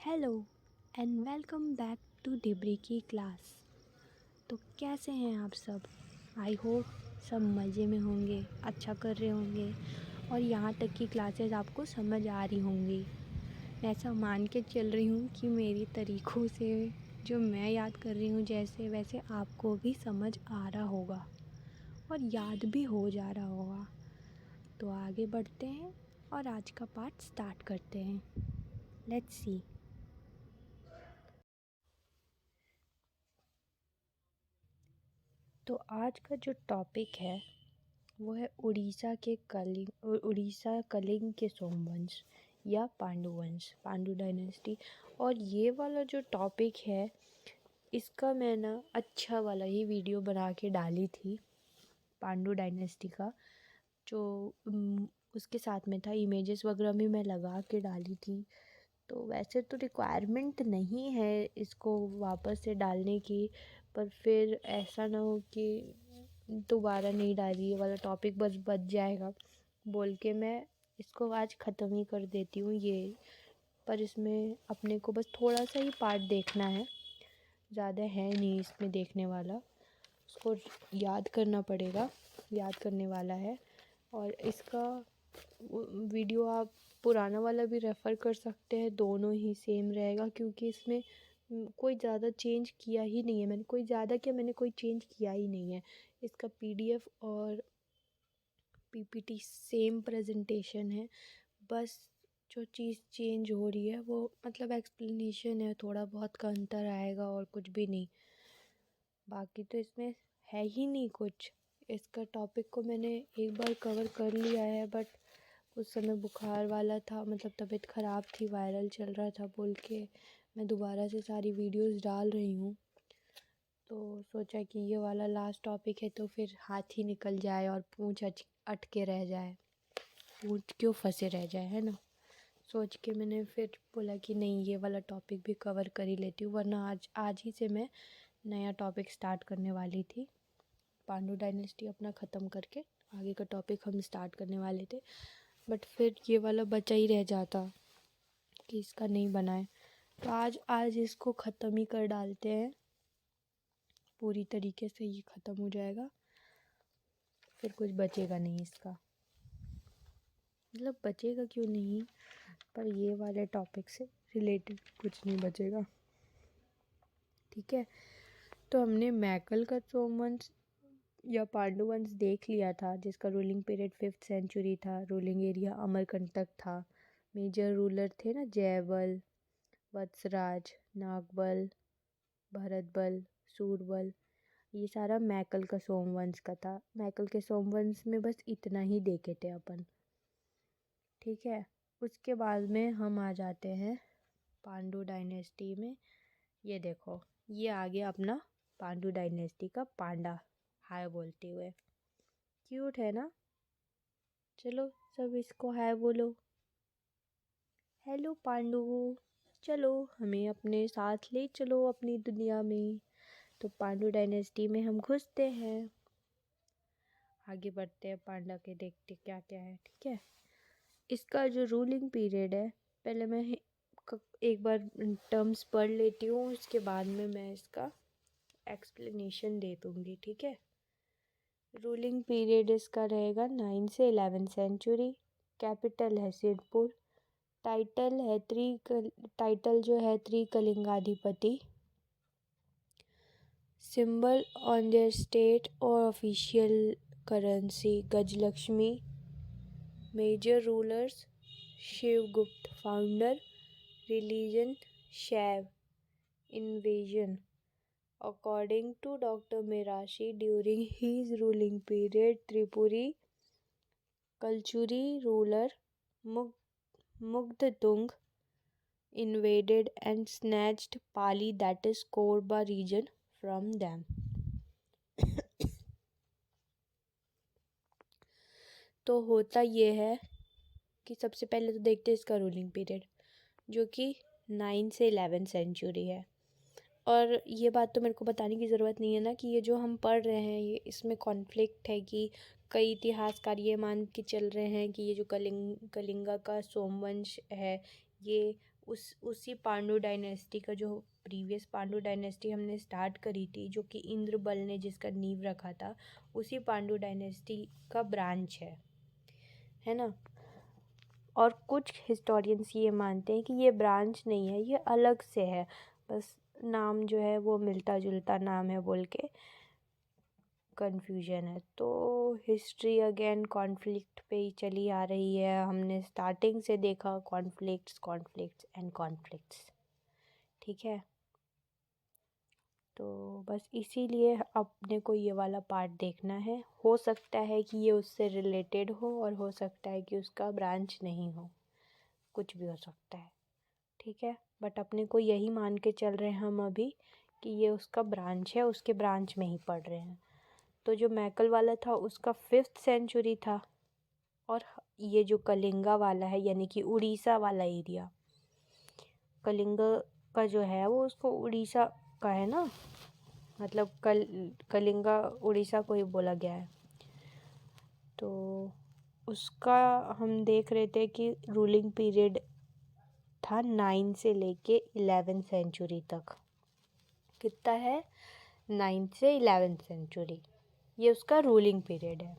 Hello and welcome back to डिब्री की class. तो कैसे हैं आप सब? आई होप सब मज़े में होंगे, अच्छा कर रहे होंगे और यहाँ तक की क्लासेस आपको समझ आ रही होंगी। मैं ऐसा मान के चल रही हूँ कि मेरी तरीक़ों से जो मैं याद कर रही हूँ जैसे वैसे आपको भी समझ आ रहा होगा और याद भी हो जा रहा होगा। तो आगे बढ़ते हैं और आज का पार्ट स्टार्ट करते हैं। Let's see. तो आज का जो टॉपिक है वो है उड़ीसा कलिंग के सोमवंश या पांडु वंश, पांडु डायनेस्टी। और ये वाला जो टॉपिक है इसका मैं ना अच्छा वाला ही वीडियो बना के डाली थी पांडु डायनेस्टी का, जो उसके साथ में था, इमेजेस वगैरह भी मैं लगा के डाली थी। तो वैसे तो रिक्वायरमेंट नहीं है इसको वापस से डालने की, पर फिर ऐसा ना हो कि दोबारा नहीं डाली, ये वाला टॉपिक बस बच जाएगा बोल के मैं इसको आज ख़त्म ही कर देती हूँ ये। पर इसमें अपने को बस थोड़ा सा ही पार्ट देखना है, ज़्यादा है नहीं इसमें देखने वाला, उसको याद करना पड़ेगा, याद करने वाला है। और इसका वीडियो आप पुराना वाला भी रेफ़र कर सकते हैं, दोनों ही सेम रहेगा क्योंकि इसमें कोई ज़्यादा चेंज किया ही नहीं है। मैंने कोई चेंज किया ही नहीं है। इसका पीडीएफ और पीपीटी सेम प्रेजेंटेशन है, बस जो चीज़ चेंज हो रही है वो मतलब एक्सप्लेनेशन है, थोड़ा बहुत का अंतर आएगा और कुछ भी नहीं। बाकी तो इसमें है ही नहीं कुछ। इसका टॉपिक को मैंने एक बार कवर कर लिया है, बट उस समय बुखार वाला था, मतलब तबीयत ख़राब थी, वायरल चल रहा था बोल के मैं दोबारा से सारी वीडियोस डाल रही हूँ। तो सोचा कि ये वाला लास्ट टॉपिक है तो फिर हाथ ही निकल जाए और पूँछ अटके रह जाए, पूँछ क्यों फंसे रह जाए, है ना। सोच के मैंने फिर बोला कि नहीं, ये वाला टॉपिक भी कवर कर ही लेती हूँ, वरना आज ही से मैं नया टॉपिक स्टार्ट करने वाली थी। पांडु डायनेस्टी अपना ख़त्म करके आगे का टॉपिक हम स्टार्ट करने वाले थे, बट फिर ये वाला बचा ही रह जाता कि इसका नहीं बनाए। तो आज इसको ख़त्म ही कर डालते हैं, पूरी तरीके से ये ख़त्म हो जाएगा, फिर कुछ बचेगा नहीं इसका। मतलब बचेगा क्यों नहीं, पर ये वाले टॉपिक से रिलेटेड कुछ नहीं बचेगा, ठीक है। तो हमने मैकल का सोमवंश या पांडु वंश देख लिया था, जिसका रूलिंग पीरियड 5th सेंचुरी था, रूलिंग एरिया अमरकंटक था, मेजर रूलर थे ना जयबल, वत्सराज, नागबल, भरतबल, सूरबल। ये सारा मैकल का सोमवंश का था। मैकल के सोमवंश में बस इतना ही देखे थे अपन, ठीक है। उसके बाद में हम आ जाते हैं पांडु डायनेस्टी में। ये देखो, ये आ गया अपना पांडु डायनेस्टी का पांडा, हाय बोलते हुए, क्यूट है ना। चलो सब इसको हाय बोलो, हेलो पांडु, चलो हमें अपने साथ ले चलो अपनी दुनिया में। तो पांडु डायनेस्टी में हम घुसते हैं, आगे बढ़ते हैं पांडा के, देखते क्या क्या है, ठीक है। इसका जो रूलिंग पीरियड है, पहले मैं एक बार टर्म्स पढ़ लेती हूँ, उसके बाद में मैं इसका एक्सप्लेनेशन दे दूँगी, ठीक है। रूलिंग पीरियड इसका रहेगा 9 से 11 सेंचुरी। कैपिटल है सिरपुर। टाइटल जो है Trikalingadhipati. Symbol on their state और official currency Gajalakshmi. Major rulers Shivagupta founder. Religion Shaiva. Invasion according to Dr. Mirashi, during his ruling period, Tripuri Kalchuri ruler Mugdhtung invaded and snatched Pali, that is Korba region, from them. तो होता ये है कि सबसे पहले तो देखते हैं इसका रूलिंग पीरियड, जो कि 9 से 11 सेंचुरी है। और ये बात तो मेरे को बताने की ज़रूरत नहीं है ना कि ये जो हम पढ़ रहे हैं ये इसमें कॉन्फ्लिक्ट है, कि कई इतिहासकार ये मान के चल रहे हैं कि ये जो कलिंगा का सोमवंश है ये उसी पांडु डायनेस्टी का, जो प्रीवियस पांडु डायनेस्टी हमने स्टार्ट करी थी, जो कि इंद्रबल ने जिसका नींव रखा था, उसी पांडु डायनेस्टी का ब्रांच है ना। और कुछ हिस्टोरियंस ये मानते हैं कि ये ब्रांच नहीं है, ये अलग से है, बस नाम जो है वो मिलता जुलता नाम है बोल के कन्फ्यूजन है। तो हिस्ट्री अगेन कॉन्फ्लिक्ट पे ही चली आ रही है। हमने स्टार्टिंग से देखा कॉन्फ्लिक्ट्स कॉन्फ्लिक्ट्स एंड कॉन्फ्लिक्ट्स, ठीक है। तो बस इसीलिए अपने को ये वाला पार्ट देखना है। हो सकता है कि ये उससे रिलेटेड हो और हो सकता है कि उसका ब्रांच नहीं हो, कुछ भी हो सकता है, ठीक है। बट अपने को यही मान के चल रहे हैं हम अभी कि ये उसका ब्रांच है, उसके ब्रांच में ही पढ़ रहे हैं। तो जो मैकल वाला था उसका 5th सेंचुरी था, और ये जो कलिंगा वाला है यानी कि उड़ीसा वाला एरिया, कलिंगा का जो है वो उसको उड़ीसा का है ना, मतलब कलिंगा उड़ीसा को ही बोला गया है। तो उसका हम देख रहे थे कि रूलिंग पीरियड था 9 से लेके 11 सेंचुरी तक। कितना है? 9 से 11 सेंचुरी, ये उसका रूलिंग पीरियड है।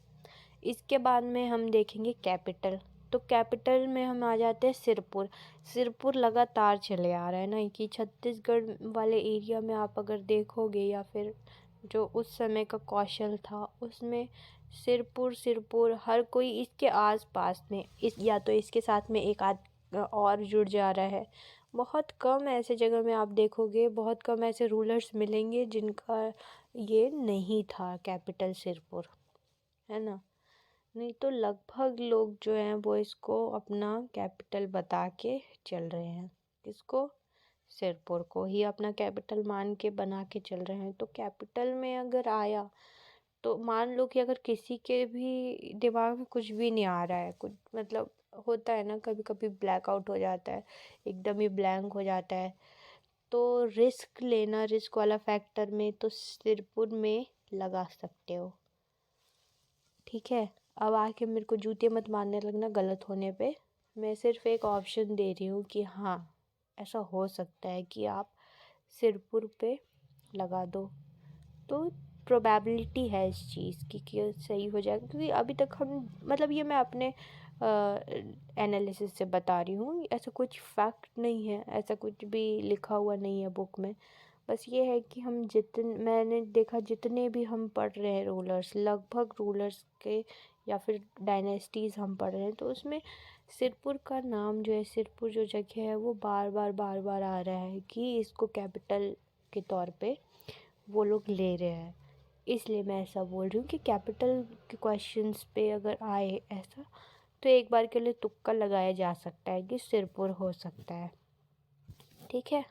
इसके बाद में हम देखेंगे कैपिटल। तो कैपिटल में हम आ जाते हैं सिरपुर। सिरपुर लगातार चले आ रहा है ना, कि छत्तीसगढ़ वाले एरिया में आप अगर देखोगे या फिर जो उस समय का कौशल था उसमें सिरपुर सिरपुर हर कोई इसके आस पास में इस या तो इसके साथ में एक आध और जुड़ जा रहा है। बहुत कम ऐसे जगह में आप देखोगे, बहुत कम ऐसे रूलर्स मिलेंगे जिनका ये नहीं था कैपिटल सिरपुर, है ना। नहीं तो लगभग लोग जो हैं वो इसको अपना कैपिटल बता के चल रहे हैं। किसको? सिरपुर को ही अपना कैपिटल मान के बना के चल रहे हैं। तो कैपिटल में अगर आया तो मान लो कि अगर किसी के भी दिमाग में कुछ भी नहीं आ रहा है, कुछ मतलब होता है ना, कभी कभी ब्लैकआउट हो जाता है, एकदम ही ब्लैंक हो जाता है, तो रिस्क लेना, रिस्क वाला फैक्टर में तो सिरपुर में लगा सकते हो, ठीक है। अब आके मेरे को जूते मत मारने लगना गलत होने पे। मैं सिर्फ एक ऑप्शन दे रही हूँ कि हाँ ऐसा हो सकता है कि आप सिरपुर पे लगा दो। तो प्रोबेबिलिटी है इस चीज़ की कि सही हो जाएगा, क्योंकि अभी तक हम मतलब ये मैं अपने एनालिसिस से बता रही हूँ, ऐसा कुछ फैक्ट नहीं है, ऐसा कुछ भी लिखा हुआ नहीं है बुक में। बस ये है कि हम मैंने देखा जितने भी हम पढ़ रहे हैं रूलर्स, लगभग रूलर्स के या फिर डायनेस्टीज़ हम पढ़ रहे हैं, तो उसमें सिरपुर का नाम जो है, सिरपुर जो जगह है वो बार बार आ रहा है कि इसको कैपिटल के तौर पे वो लोग ले रहे हैं। इसलिए मैं ऐसा बोल रही हूँ कि कैपिटल के क्वेश्चंस पे अगर आए ऐसा, तो एक बार के लिए तुक्का लगाया जा सकता है कि सिरपुर हो सकता है, ठीक है।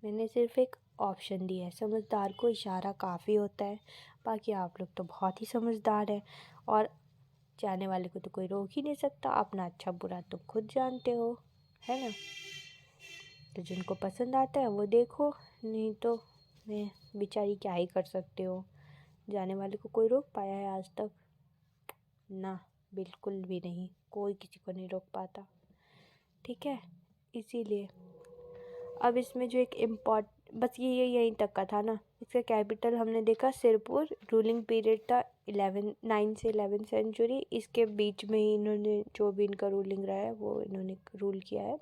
मैंने सिर्फ एक ऑप्शन दिया है, समझदार को इशारा काफ़ी होता है। बाकी आप लोग तो बहुत ही समझदार हैं, और जाने वाले को तो कोई रोक ही नहीं सकता, अपना अच्छा बुरा तो खुद जानते हो, है ना। तो जिनको पसंद आता है वो देखो, नहीं तो मैं बेचारी क्या ही कर सकते हो। जाने वाले को कोई रोक पाया है आज तक? ना, बिल्कुल भी नहीं, कोई किसी को नहीं रोक पाता, ठीक है। इसीलिए अब इसमें जो एक बस ये यहीं तक का था ना। इसका कैपिटल हमने देखा सिरपुर, रूलिंग पीरियड था 9 से 11 सेंचुरी। इसके बीच में ही इन्होंने जो भी इनका रूलिंग रहा है वो इन्होंने रूल किया है,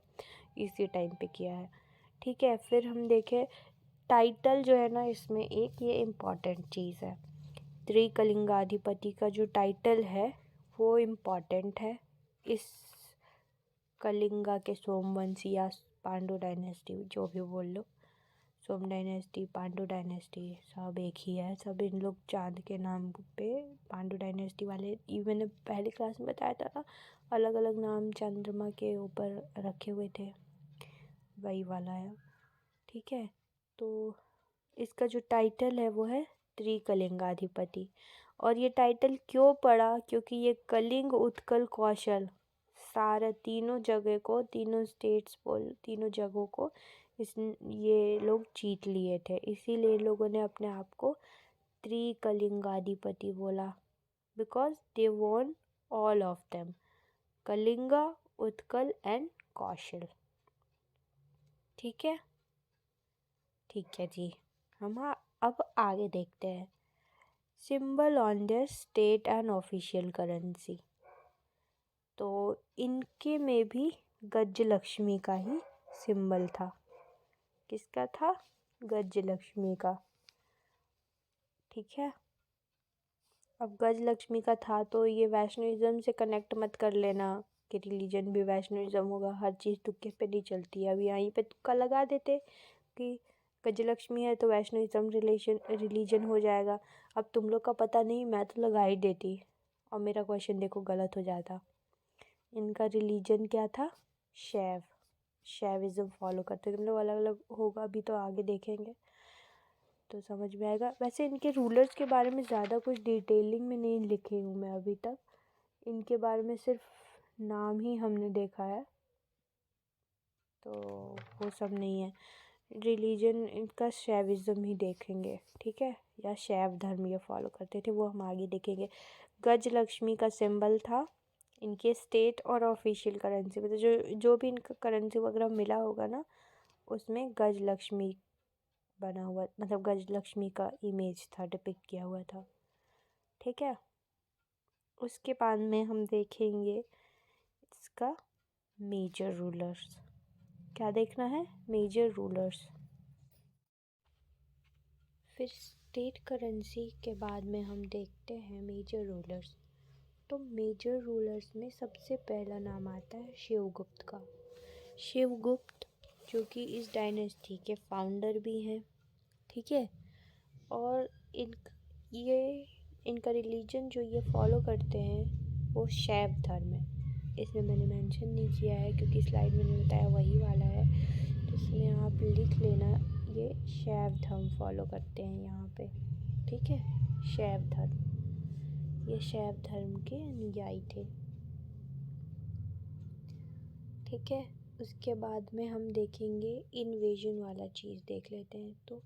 इसी टाइम पे किया है, ठीक है। फिर हम देखें टाइटल जो है ना, इसमें एक ये इम्पॉर्टेंट चीज़ है, त्रिकलिंगाधिपति का जो टाइटल है वो इम्पॉर्टेंट है। इस कलिंगा के सोमवंशी या पांडु डायनेस्टी, जो भी बोल लो, सोम डायनेस्टी, पांडु डायनेस्टी, सब एक ही है। सब इन लोग चांद के नाम पे पांडु डायनेस्टी वाले, ये मैंने पहली क्लास में बताया था ना, अलग अलग नाम चंद्रमा के ऊपर रखे हुए थे, वही वाला है, ठीक है। तो इसका जो टाइटल है वो है त्रिकलिंगाधिपति। और ये टाइटल क्यों पड़ा? क्योंकि ये कलिंग, उत्कल, कौशल, सारा तीनों जगह को, तीनों स्टेट्स बोल, तीनों जगहों को ये लोग जीत लिए थे, इसीलिए लोगों ने अपने आप को त्रिकलिंगाधिपति बोला, because they won all of them, Kalinga, Utkal and Kaushal, ठीक है, ठीक है जी। हम अब आगे देखते हैं। Symbol on the state and official currency. तो इनके में भी गजलक्ष्मी का ही सिंबल था। किसका था? गजलक्ष्मी का। ठीक है, अब गजलक्ष्मी का था तो ये वैष्णविज्म से कनेक्ट मत कर लेना कि रिलीजन भी वैष्णविज्म होगा। हर चीज़ तुक्के पे नहीं चलती है। अब यहीं पे तुक्का लगा देते कि गजलक्ष्मी है तो वैष्णविज्म रिलीजन हो जाएगा। अब तुम लोग का पता नहीं, मैं तो लगा ही देती और मेरा क्वेश्चन देखो गलत हो जाता। इनका रिलीजन क्या था? शैविज्म फॉलो करते। तुम लोग अलग अलग होगा अभी तो आगे देखेंगे तो समझ में आएगा। वैसे इनके रूलर्स के बारे में ज़्यादा कुछ डिटेलिंग में नहीं लिखी हूँ मैं अभी तक। इनके बारे में सिर्फ नाम ही हमने देखा है, तो वो सब नहीं है। रिलीजन इनका शैविज्म ही देखेंगे, ठीक है, या शैव धर्म ये फॉलो करते थे, वो हम आगे देखेंगे। गजलक्ष्मी का सिंबल था इनके स्टेट और ऑफिशियल करेंसी, मतलब जो जो भी इनका करेंसी वगैरह मिला होगा ना, उसमें गजलक्ष्मी बना हुआ, मतलब गजलक्ष्मी का इमेज था, डिपिक्ट किया हुआ था। ठीक है, उसके बाद में हम देखेंगे इसका मेजर रूलर्स। क्या देखना है? Major rulers. फिर स्टेट करेंसी के बाद में हम देखते हैं मेजर रूलर्स। तो मेजर रूलर्स में सबसे पहला नाम आता है शिवगुप्त का। शिवगुप्त जो कि इस डायनेस्टी के फाउंडर भी हैं, ठीक है, और ये इनका रिलीजन जो ये फॉलो करते हैं वो शैव धर्म है। इसमें मैंने मेंशन नहीं किया है क्योंकि स्लाइड में मैंने बताया वही वाला है, तो इसमें आप लिख लेना ये शैव धर्म फॉलो करते हैं यहाँ पे। ठीक है, शैव धर्म, ये शैव धर्म के अनुयायी थे। ठीक है, उसके बाद में हम देखेंगे इन्वेजन वाला चीज़ देख लेते हैं। तो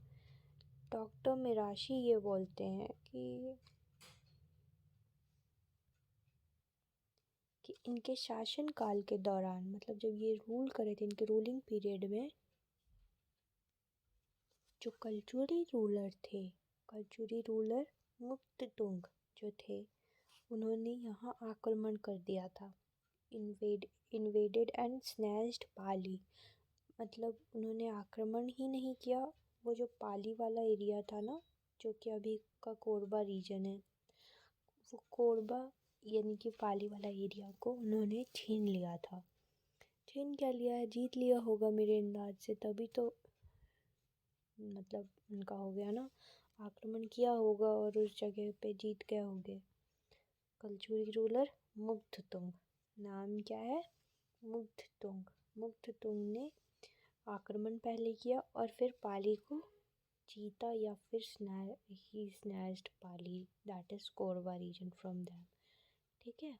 डॉक्टर मिराशी ये बोलते हैं कि इनके शासन काल के दौरान, मतलब जब ये रूल करे थे, इनके रूलिंग पीरियड में जो कलचुरी रूलर थे, कलचुरी रूलर मुक्ततुंग जो थे, उन्होंने यहाँ आक्रमण कर दिया था। इन्वेडेड एंड स्नैच्ड पाली, मतलब उन्होंने आक्रमण ही नहीं किया, वो जो पाली वाला एरिया था ना, जो कि अभी का कोरबा रीजन है, वो कोरबा यानी कि पाली वाला एरिया को उन्होंने छीन लिया था। छीन क्या लिया है? जीत लिया होगा मेरे अंदाज से, तभी तो मतलब उनका हो गया ना, आक्रमण किया होगा और उस जगह पे जीत गए होंगे। कलचुरी रूलर मुग्धतुंग, नाम क्या है? मुग्धतुंग। मुग्धतुंग ने आक्रमण पहले किया और फिर पाली को जीता, या फिर he snatched Pali, that is Korba region from them. ठीक है,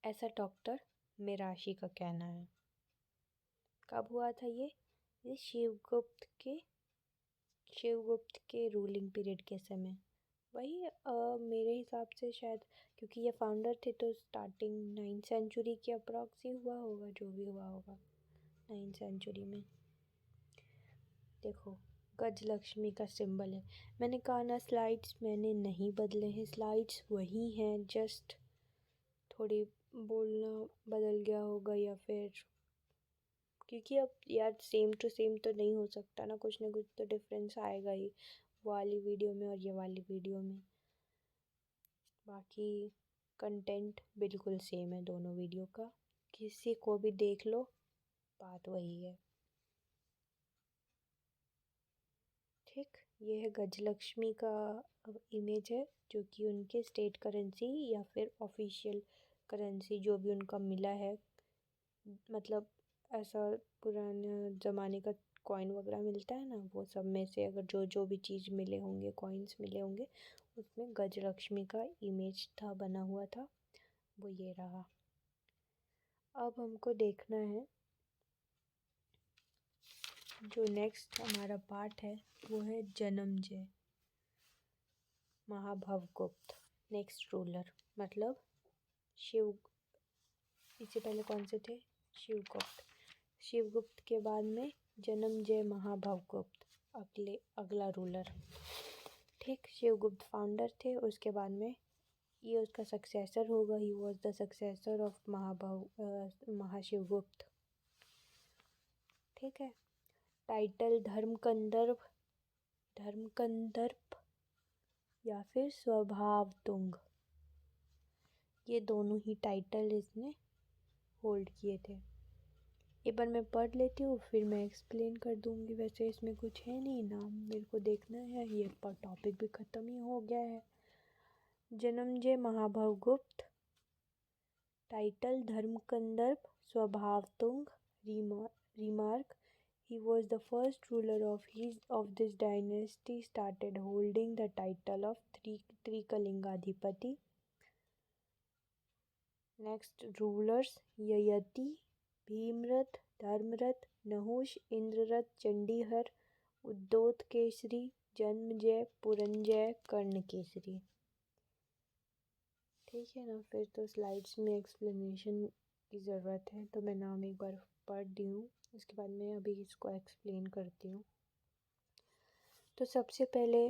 ऐसा डॉक्टर मिराशी का कहना है। कब हुआ था ये शिवगुप्त के रूलिंग पीरियड के समय। वही मेरे हिसाब से शायद, क्योंकि ये फाउंडर थे तो स्टार्टिंग 9th सेंचुरी के अप्रॉक्स ही हुआ होगा, जो भी हुआ होगा 9th सेंचुरी में। देखो, गजलक्ष्मी का सिंबल है। मैंने कहा ना, स्लाइड्स मैंने नहीं बदले हैं, स्लाइड्स वही हैं, जस्ट थोड़ी बोलना बदल गया होगा, या फिर क्योंकि अब यार सेम टू सेम तो नहीं हो सकता ना कुछ तो डिफरेंस आएगा ही, वो वाली वीडियो में और ये वाली वीडियो में। बाकी कंटेंट बिल्कुल सेम है दोनों वीडियो का, किसी को भी देख लो, बात वही है। ठीक, ये है गजलक्ष्मी का इमेज है, जो कि उनके स्टेट करेंसी या फिर ऑफिशियल करेंसी जो भी उनका मिला है, मतलब ऐसा पुराने ज़माने का कॉइन वगैरह मिलता है ना, वो सब में से अगर जो जो भी चीज़ मिले होंगे, कॉइन्स मिले होंगे, उसमें गजलक्ष्मी का इमेज था, बना हुआ था, वो ये रहा। अब हमको देखना है जो नेक्स्ट हमारा पार्ट है, वो है जन्मजय महाभवगुप्त, नेक्स्ट रूलर, मतलब शिव, इससे पहले कौन से थे? शिवगुप्त। शिवगुप्त के बाद में जन्मजय महाभवगुप्त अगला रूलर। ठीक, शिवगुप्त फाउंडर थे, उसके बाद में ये उसका सक्सेसर होगा। He was the successor of Mahashivagupta. ठीक है। टाइटल धर्मकंदर्प या फिर स्वभावतुंग, ये दोनों ही टाइटल इसने होल्ड किए थे। एक बार मैं पढ़ लेती हूँ, फिर मैं एक्सप्लेन कर दूंगी। वैसे इसमें कुछ है नहीं, नाम मेरे को देखना है। ये पर टॉपिक भी ख़त्म ही हो गया है। Janamejaya Mahabhavagupta, title Dharmakandarpa, Svabhavatunga, remark, he was the first ruler of this dynasty started holding the title of Trikalingadhipati. Next rulers: Yayati, Bhimaratha, Dharmaratha, Nahusha, Indraratha, Chandihara, Udyotakesari, Janamejaya, Puranjaya, Karnakesari. ठीक है ना। फिर तो स्लाइड्स में एक्सप्लेनेशन की ज़रूरत है, तो मैं नाम एक बार पढ़ दी हूँ। उसके बाद मैं अभी इसको एक्सप्लेन करती हूँ। तो सबसे पहले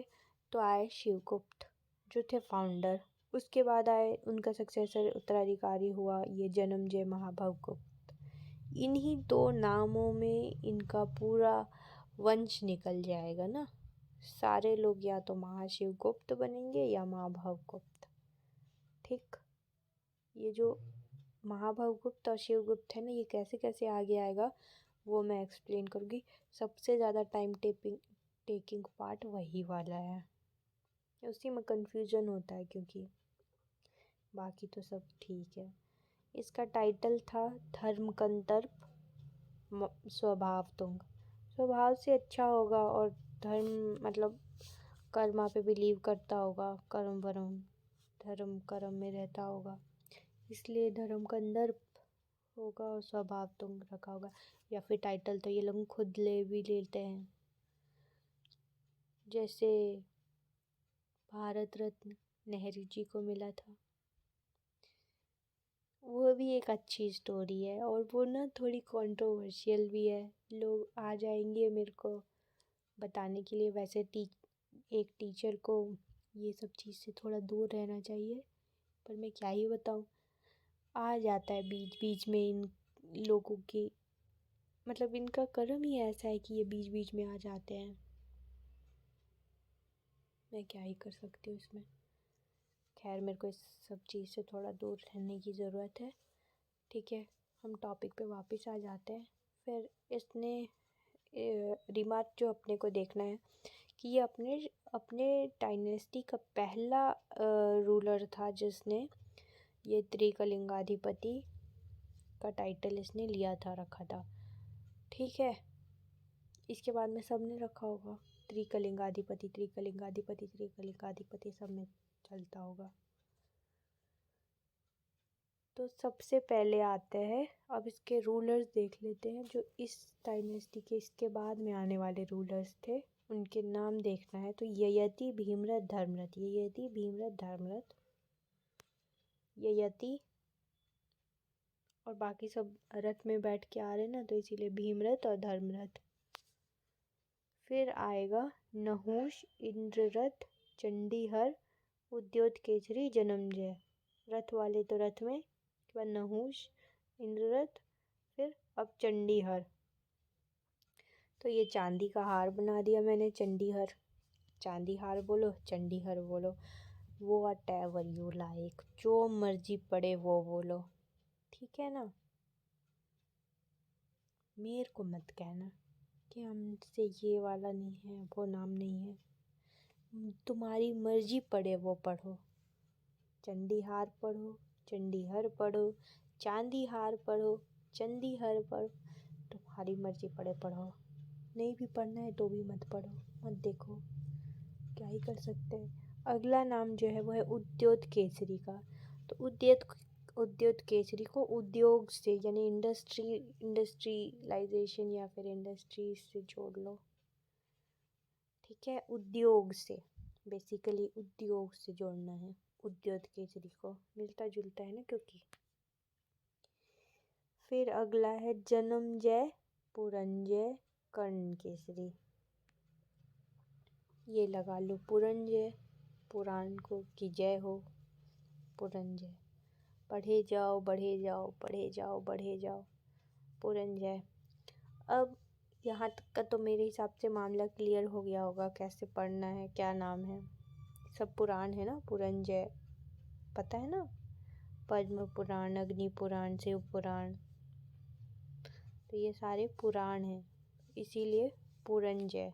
तो आए शिवगुप्त, जो थे फाउंडर। उसके बाद आए उनका सक्सेसर, उत्तराधिकारी हुआ ये जन्मजय महाभवगुप्त। इन्हीं दो नामों में इनका पूरा वंश निकल जाएगा ना। सारे लोग या तो महाशिवगुप्त बनेंगे या महाभवगुप्त। ठीक, ये जो महाभवगुप्त और शिवगुप्त है ना, ये कैसे कैसे आगे आएगा वो मैं एक्सप्लेन करूँगी। सबसे ज़्यादा टाइम टेकिंग पार्ट वही वाला है, उसी में कंफ्यूजन होता है, क्योंकि बाकी तो सब ठीक है। इसका टाइटल था धर्मकंदर्प स्वभावतुंग। स्वभाव से अच्छा होगा, और धर्म मतलब कर्मा पे बिलीव करता होगा, धर्म कर्म में रहता होगा, इसलिए धर्मकंदर्प होगा और स्वभावतुंग रखा होगा। या फिर टाइटल तो ये लोग खुद भी लेते हैं, जैसे भारत रत्न नेहरू जी को मिला था। वो भी एक अच्छी स्टोरी है, और वो ना थोड़ी कंट्रोवर्शियल भी है। लोग आ जाएंगे मेरे को बताने के लिए। वैसे एक टीचर को ये सब चीज़ से थोड़ा दूर रहना चाहिए, पर मैं क्या ही बताऊँ, आ जाता है बीच बीच में इन लोगों की। मतलब इनका कर्म ही ऐसा है कि ये बीच बीच में आ जाते हैं। मैं क्या ही कर सकती हूँ इसमें। खैर, मेरे को इस सब चीज़ से थोड़ा दूर रहने की ज़रूरत है। ठीक है, हम टॉपिक पे वापस आ जाते हैं। फिर इसने रिमार्क जो अपने को देखना है कि ये अपने डायनेस्टी का पहला रूलर था जिसने ये त्रिकलिंगाधिपति का टाइटल इसने लिया था, रखा था। ठीक है, इसके बाद में सब ने रखा होगा त्रिकलिंगाधिपति त्रिकलिंगाधिपति त्रिकलिंगाधिपति, सब में चलता होगा। तो सबसे पहले आते हैं, अब इसके रूलर्स देख लेते हैं जो इस डायनेस्टी के इसके बाद में आने वाले रूलर्स थे, उनके नाम देखना है। तो ययति, भीमरथ, धर्मरथ, ययति, भीमरथ, धर्मरथ, ययति, और बाकी सब रथ में बैठ के आ रहे ना, तो इसीलिए भीमरथ और धर्मरथ। फिर आएगा नहुष, इंद्ररथ, चंडीहर, उद्योतकेसरी, जन्मजय। रथ वाले तो रथ में, के बाद नहुष, इंद्ररथ, फिर अब चंडीहर। तो ये चांदी का हार बना दिया मैंने, चंडीहर। चांदी हार बोलो, चंडीहर बोलो, वॉट एवर यू लाइक, जो मर्जी पड़े वो बोलो। ठीक है ना। मेरे को मत कहना कि हमसे ये वाला नहीं है, वो नाम नहीं है। तुम्हारी मर्जी पड़े वो पढ़ो। चंडीहार पढ़ो, चंडीहर पढ़ो, चांदीहार पढ़ो, चंडीहर पढ़ो, तुम्हारी मर्जी पड़े पढ़ो। नहीं भी पढ़ना है तो भी मत पढ़ो, मत देखो, क्या ही कर सकते हैं। अगला नाम जो है वो है उद्योतकेसरी का। तो उद्योतकेसरी को उद्योग से, यानी इंडस्ट्रियलाइजेशन या फिर इंडस्ट्री से जोड़ लो। ठीक है, उद्योग से, बेसिकली उद्योग से जोड़ना है उद्योतकेसरी को, मिलता जुलता है ना क्योंकि। फिर अगला है जन्मजय पुरंजय कर्ण केसरी। ये लगा लो पुरंजय, पुराण को की जय हो। पुरंजय, पढ़े जाओ बढ़े जाओ, पढ़े जाओ बढ़े जाओ। पुरंजय। अब यहाँ तक का तो मेरे हिसाब से मामला क्लियर हो गया होगा, कैसे पढ़ना है, क्या नाम है। सब पुराण है ना, पुरंजय पता है ना, पद्म पुराण, अग्नि पुराण, शिव पुराण, तो ये सारे पुराण हैं, इसीलिए पुरंजय,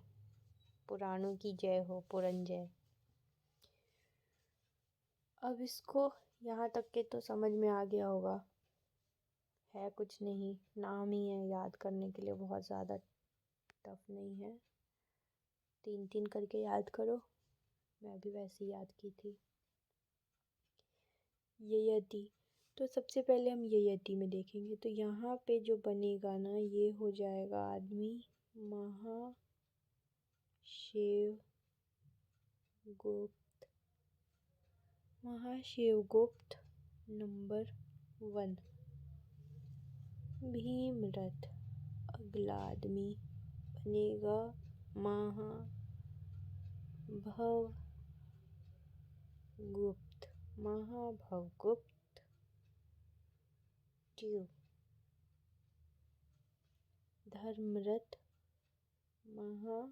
पुराणों की जय हो, पुरंजय। अब इसको यहाँ तक के तो समझ में आ गया होगा, है कुछ नहीं, नाम ही है, याद करने के लिए बहुत ज़्यादा टफ नहीं है। 3-3 करके याद करो, मैं भी वैसे ही याद की थी। ययति, तो सबसे पहले हम ययति में देखेंगे, तो यहाँ पे जो बनेगा ना, ये हो जाएगा आदमी महाशिव गुप्त। महाशिव गुप्त नंबर 1। भीमरथ, अगला आदमी बनेगा महाभवगुप्त, महाभवगुप्त 2। धर्मरथ, महाशिवगुप्त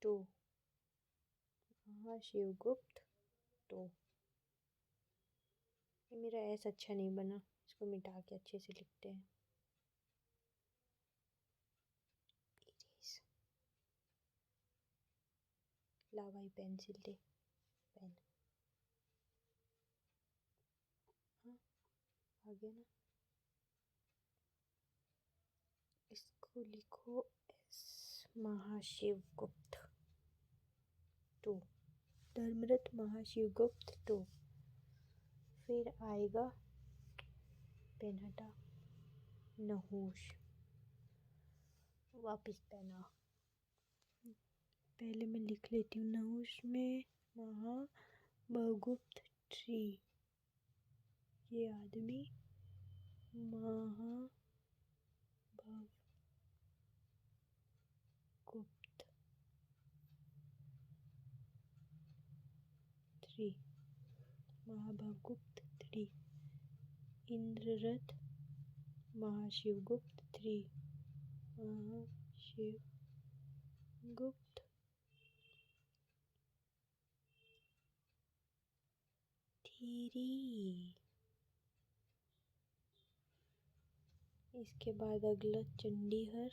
2, महाशिवगुप्त 2। ये मेरा ऐसा अच्छा नहीं बना, इसको मिटा के अच्छे से लिखते हैं। ला भाई पेंसिल दे, पेन। हाँ आ गया ना, इसको लिखो एस, महाशिवगुप्त 2, धर्मरथ महाशिवगुप्त 2। फिर आएगा, पेन हटा, नहुष, वापिस पेना, पहले मैं लिख लेती हूँ। नहुष में महाभवगुप्त 3, ये आदमी महाभवगुप्त 3, महाभवगुप्त 3। इंद्ररथ महाशिवगुप्त 3, महाशिवगुप्त 3। इसके बाद अगला Chandihara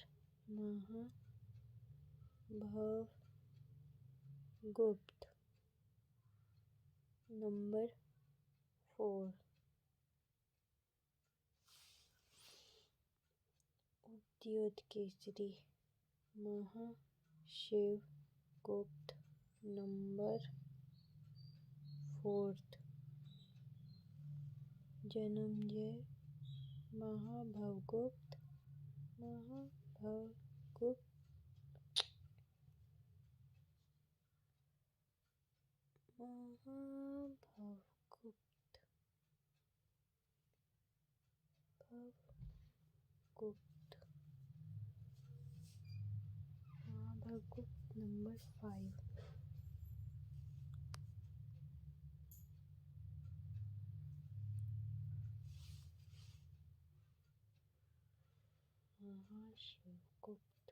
Mahabhavagupta number 4। Udyota Kesari Mahashivagupta number 4। Janamejaya Mahabhavagupta Mahabhavagupta number 5। Mahashivagupta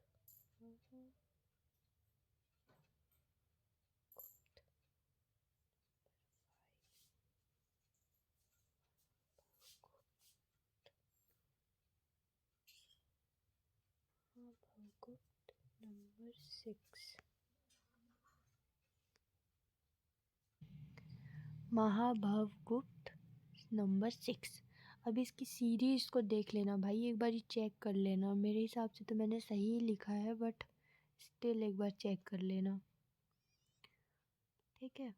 Mahabhavagupta number 6। Mahabhavagupta number 6। अब इसकी सीरीज को देख लेना भाई, एक बार चेक कर लेना, मेरे हिसाब से तो मैंने सही लिखा है, बट स्टिल एक बार चेक कर लेना, ठीक है।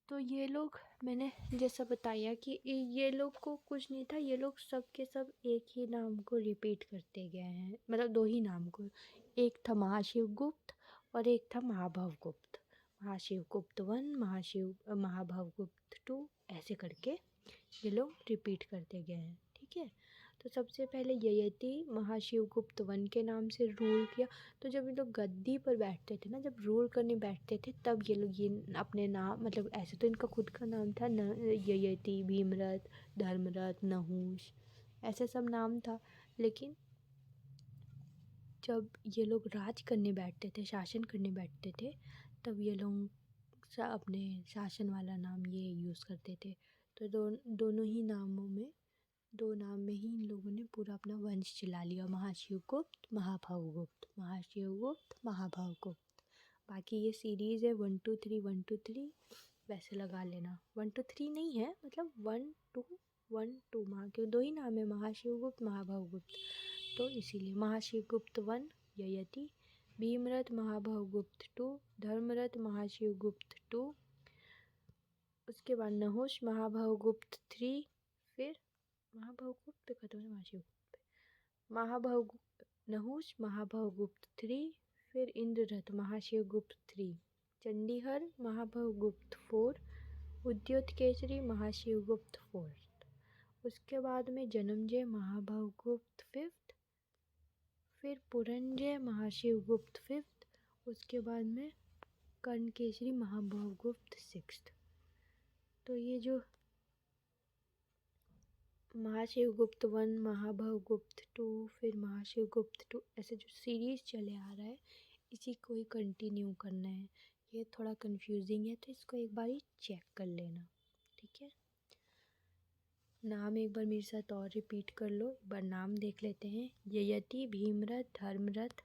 तो ये लोग, मैंने जैसा बताया कि ये लोग को कुछ नहीं था, ये लोग सब के सब एक ही नाम को रिपीट करते गए हैं, मतलब 2 ही नाम को, एक था महाशिवगुप्त और एक था महाभवगुप्त। महाशिवगुप्त 1, महाभवगुप्त 2, ऐसे करके ये लोग रिपीट करते गए हैं। ठीक है, तो सबसे पहले ययति महाशिवगुप्त 1 के नाम से रूल किया। तो जब ये लोग गद्दी पर बैठते थे ना, जब रूल करने बैठते थे, तब ये लोग ये अपने नाम, मतलब ऐसे तो इनका खुद का नाम था न, ययति, भीमरथ, धर्मरथ, नहुष, ऐसे सब नाम था। लेकिन जब ये लोग राज करने बैठते थे, शासन करने बैठते थे, तब ये लोग अपने शासन वाला नाम ये यूज़ करते थे। तो दोनों ही नामों में, दो नाम में ही इन लोगों ने पूरा अपना वंश चला लिया, महाशिवगुप्त, महाभवगुप्त, महाशिवगुप्त, महाभवगुप्त। बाकी ये सीरीज़ है 1 2 3 1 2 3, वैसे लगा लेना। 1 2 3 नहीं है, मतलब 1 2 1 2, के दो ही नाम है, महाशिवगुप्त, महाभवगुप्त। तो इसीलिए महाशिवगुप्त 1 ययति, भीमरथ महाभवगुप्त 2, धर्मरथ महाशिवगुप्त 2, उसके बाद नहुष महाभवगुप्त 3, फिर महाभवगुप्त पे खत्म है, महाशिवगुप्त पे नहुष महाभवगुप्त 3, फिर इंद्ररथ महाशिवगुप्त 3, चंडीहर महाभवगुप्त 4, उद्योतकेसरी महाशिवगुप्त 4, उसके बाद में जन्मजय महाभवगुप्त 5th, फिर पुरंजय महाशिवगुप्त 5th, उसके बाद में कर्णकेसरी महाभवगुप्त 6th। तो ये जो महाशिवगुप्त 1, महाभवगुप्त 2, फिर महाशिवगुप्त 2, ऐसे जो सीरीज़ चले आ रहा है, इसी को ही कंटिन्यू करना है। ये थोड़ा कंफ्यूजिंग है, तो इसको एक बार ही चेक कर लेना। ठीक है, नाम एक बार मेरे साथ और रिपीट कर लो। एक बार नाम देख लेते हैं। ययति, भीमरथ, धर्मरथ,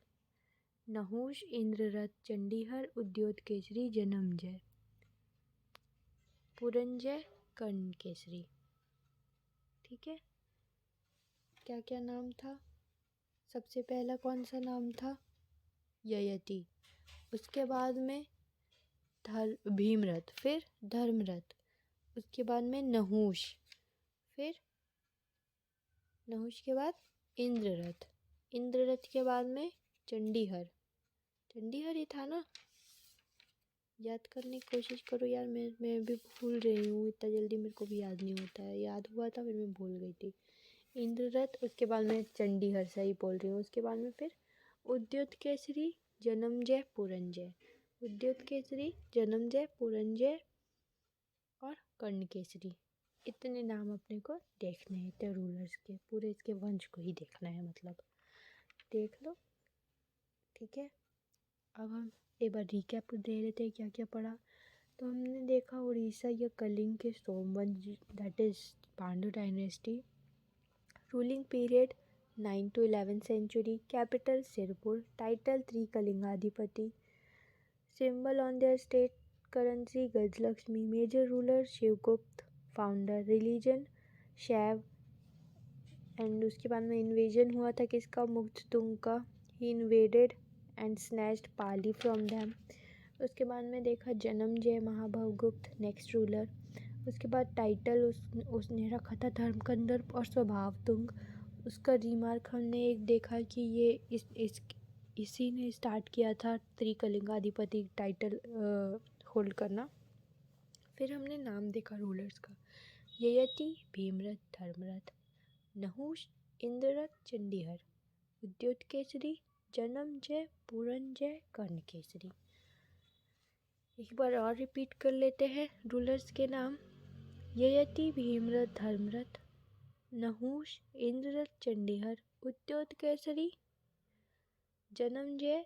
नहुष, इंद्ररथ, चंडीहर, उद्योतकेसरी, जन्मजय, पुरंजय, कर्णकेसरी। ठीक है, क्या क्या नाम था? सबसे पहला कौन सा नाम था? ययति। उसके बाद में भीमरथ, फिर धर्मरथ, उसके बाद में नहुष, फिर नहुष के बाद इंद्ररथ, इंद्ररथ के बाद में चंडीहर, चंडीहर ही था ना? याद करने की कोशिश करो यार, मैं भी भूल रही हूँ, इतना जल्दी मेरे को भी याद नहीं होता है। याद हुआ था, फिर मैं भूल गई थी। इंद्ररथ, उसके बाद में चंडीहर, सही बोल रही हूँ। उसके बाद में फिर उद्योतकेसरी, जन्मजय, पुरंजय, उद्योतकेसरी, जन्मजय, पुरंजय और कर्णकेसरी। इतने नाम अपने को देखने हैं, इतने रूलर्स के, पूरे इसके वंश को ही देखना है, मतलब देख लो। ठीक है, अब हम एक बार रिकैप दे लेते हैं क्या क्या पढ़ा। तो हमने देखा उड़ीसा या कलिंग के Somvansh, that is Pandu dynasty, ruling period 9 to 11th century, capital Sirpur, title 3 Kalingadhipati, symbol on their state currency Gajalakshmi, major ruler Shivagupta, founder religion Shaiva, and उसके बाद में इन्वेजन हुआ था किसका? मुग्धतुंग का। He invaded and snatched Pali from them. उसके बाद में देखा जन्मजय महाभवगुप्त, नेक्स्ट रूलर। उसके बाद टाइटल उसने रखा था धर्मकंदर और स्वभावतुंग। उसका रिमार्क हमने एक देखा कि ये इसी ने स्टार्ट किया था त्रिकलिंगाधिपति टाइटल होल्ड करना। फिर हमने नाम देखा रूलर्स का, ययति, भीमरथ, धर्मरथ, नहुष, इंद्ररथ, चंडीहर, उद्योतकेसरी, जन्मजय, पुरंजय, कर्णकेसरी। एक बार और रिपीट कर लेते हैं रूलर्स के नाम। ययति, भीमरथ, धर्मरथ, नहुष, इंद्ररथ, चंडीहर, उद्योतकेसरी, जन्मजय,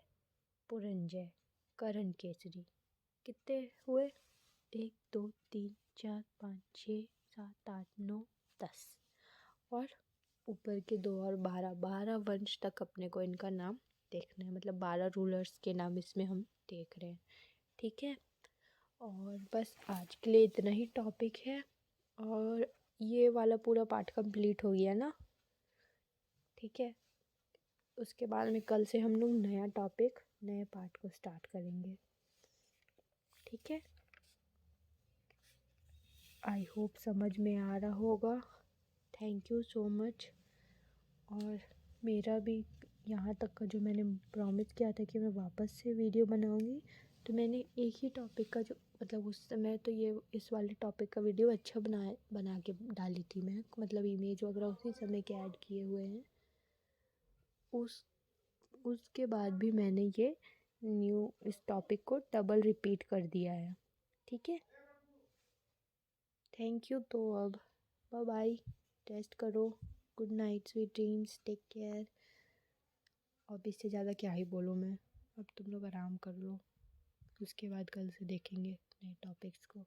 पुरंजय, कर्णकेसरी। कितने हुए? 1 2 3 4 5 6 7 8 9 10, और ऊपर के 2 और 12 वंश तक अपने को इनका नाम देखना है, मतलब 12 रूलर्स के नाम इसमें हम देख रहे हैं। ठीक है, और बस आज के लिए इतना ही टॉपिक है, और ये वाला पूरा पार्ट कंप्लीट हो गया ना। ठीक है, उसके बाद में कल से हम लोग नया टॉपिक, नए पार्ट को स्टार्ट करेंगे। ठीक है, आई होप समझ में आ रहा होगा। Thank you so much. और मेरा भी यहाँ तक का जो मैंने प्रॉमिस किया था कि मैं वापस से वीडियो बनाऊँगी, तो मैंने एक ही टॉपिक का जो मतलब उस समय तो ये इस वाले टॉपिक का वीडियो अच्छा बना के डाली थी मैं, मतलब इमेज वगैरह उसी समय के ऐड किए हुए हैं। उसके बाद भी मैंने ये न्यू इस टॉपिक को डबल रिपीट कर दिया है। ठीक है, थैंक यू। तो अब बाय बाय, टेस्ट करो। Good night, sweet dreams, take care. अब इससे ज़्यादा क्या ही बोलूँ मैं, अब तुम लोग आराम कर लो, उसके बाद कल से देखेंगे नए टॉपिक्स को।